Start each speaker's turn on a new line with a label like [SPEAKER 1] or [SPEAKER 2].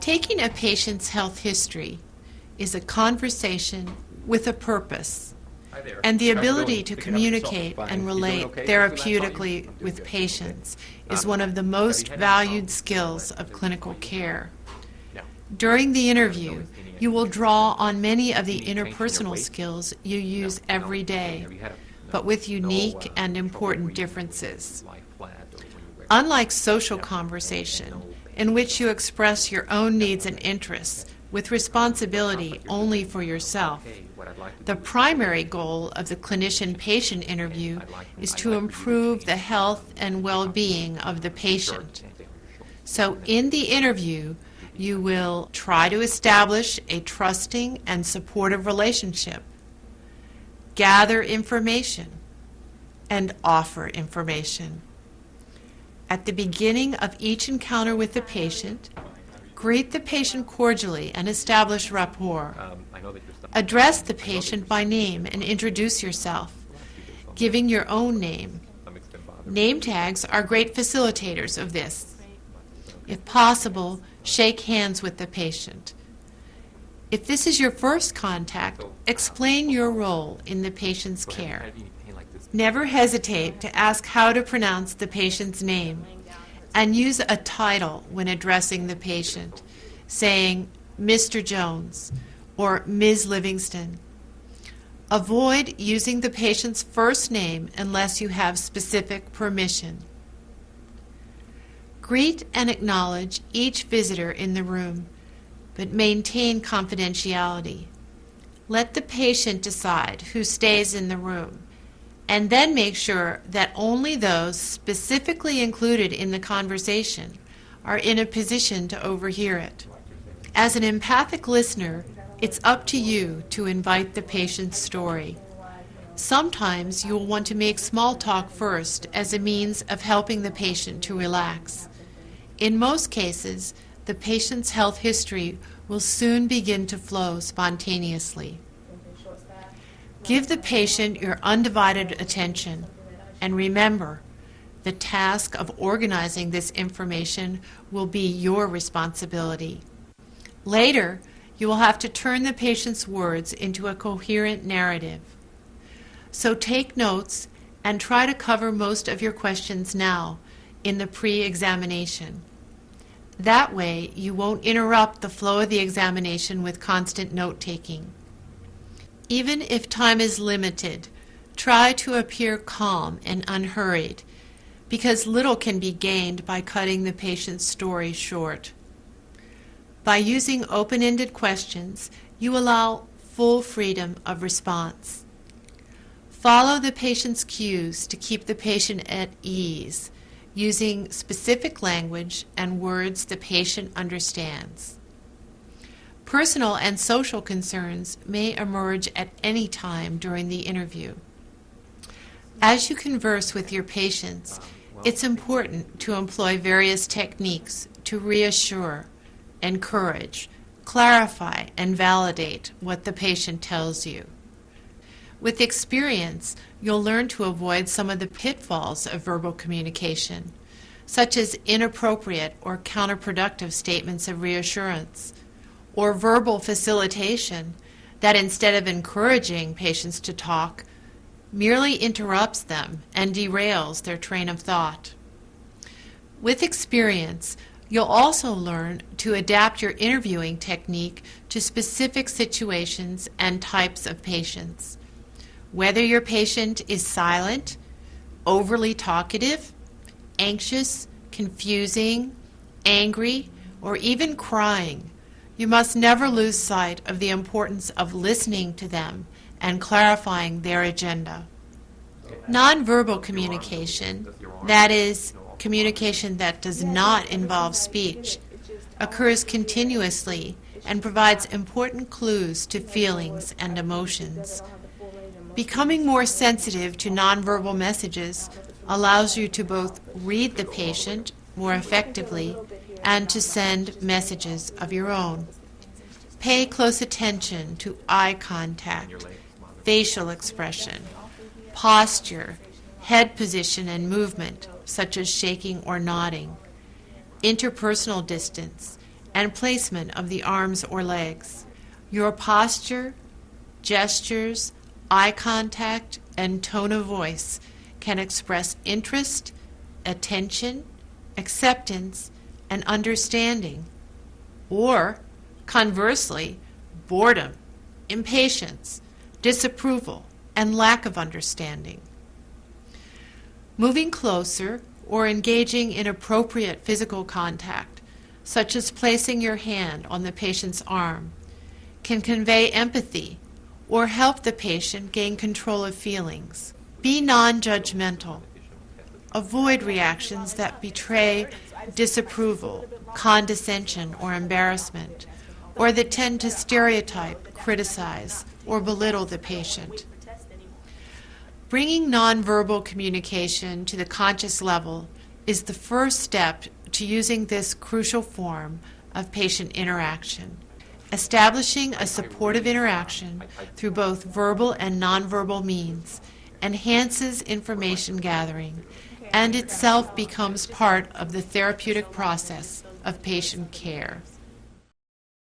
[SPEAKER 1] Taking a patient's health history is a conversation with a purpose, and the ability to communicate and relate therapeutically with patients is one of the most valued skills of clinical care. During the interview, you will draw on many of the interpersonal skills you use every day, but with unique and important differences. Unlike social conversation, in which you express your own needs and interests with responsibility only for yourself, the primary goal of the clinician-patient interview is to improve the health and well-being of the patient. So in the interview, you will try to establish a trusting and supportive relationship, gather information, and offer information. At the beginning of each encounter with the patient, greet the patient cordially and establish rapport. Address the patient by name and introduce yourself, giving your own name. Name tags are great facilitators of this. If possible, shake hands with the patient. If this is your first contact, explain your role in the patient's care. Never hesitate to ask how to pronounce the patient's name, and use a title when addressing the patient, saying Mr. Jones or Ms. Livingston. Avoid using the patient's first name unless you have specific permission. Greet and acknowledge each visitor in the room, but maintain confidentiality. Let the patient decide who stays in the room, and then make sure that only those specifically included in the conversation are in a position to overhear it. As an empathic listener, it's up to you to invite the patient's story. Sometimes you will want to make small talk first as a means of helping the patient to relax. In most cases, the patient's health history will soon begin to flow spontaneously. Give the patient your undivided attention, and remember, the task of organizing this information will be your responsibility. Later, you will have to turn the patient's words into a coherent narrative. So take notes and try to cover most of your questions now in the pre-examination. That way, you won't interrupt the flow of the examination with constant note-taking. Even if time is limited, try to appear calm and unhurried, because little can be gained by cutting the patient's story short. By using open-ended questions, you allow full freedom of response. Follow the patient's cues to keep the patient at ease, using specific language and words the patient understands. Personal and social concerns may emerge at any time during the interview. As you converse with your patients, it's important to employ various techniques to reassure, encourage, clarify, and validate what the patient tells you. With experience, you'll learn to avoid some of the pitfalls of verbal communication, such as inappropriate or counterproductive statements of reassurance, or verbal facilitation that, instead of encouraging patients to talk, merely interrupts them and derails their train of thought. With experience, you'll also learn to adapt your interviewing technique to specific situations and types of patients. Whether your patient is silent, overly talkative, anxious, confusing, angry, or even crying, you must never lose sight of the importance of listening to them and clarifying their agenda. Nonverbal communication, that is, communication that does not involve speech, occurs continuously and provides important clues to feelings and emotions. Becoming more sensitive to nonverbal messages allows you to both read the patient more effectively and to send messages of your own. Pay close attention to eye contact, facial expression, posture, head position and movement, such as shaking or nodding, interpersonal distance, and placement of the arms or legs. Your posture, gestures, eye contact, and tone of voice can express interest, attention, acceptance, and understanding, or, conversely, boredom, impatience, disapproval, and lack of understanding. Moving closer or engaging in appropriate physical contact, such as placing your hand on the patient's arm, can convey empathy or help the patient gain control of feelings. Be non-judgmental. Avoid reactions that betray disapproval, condescension, or embarrassment, or that tend to stereotype, criticize, or belittle the patient. Bringing nonverbal communication to the conscious level is the first step to using this crucial form of patient interaction. Establishing a supportive interaction through both verbal and nonverbal means enhances information gathering and itself becomes part of the therapeutic process of patient care.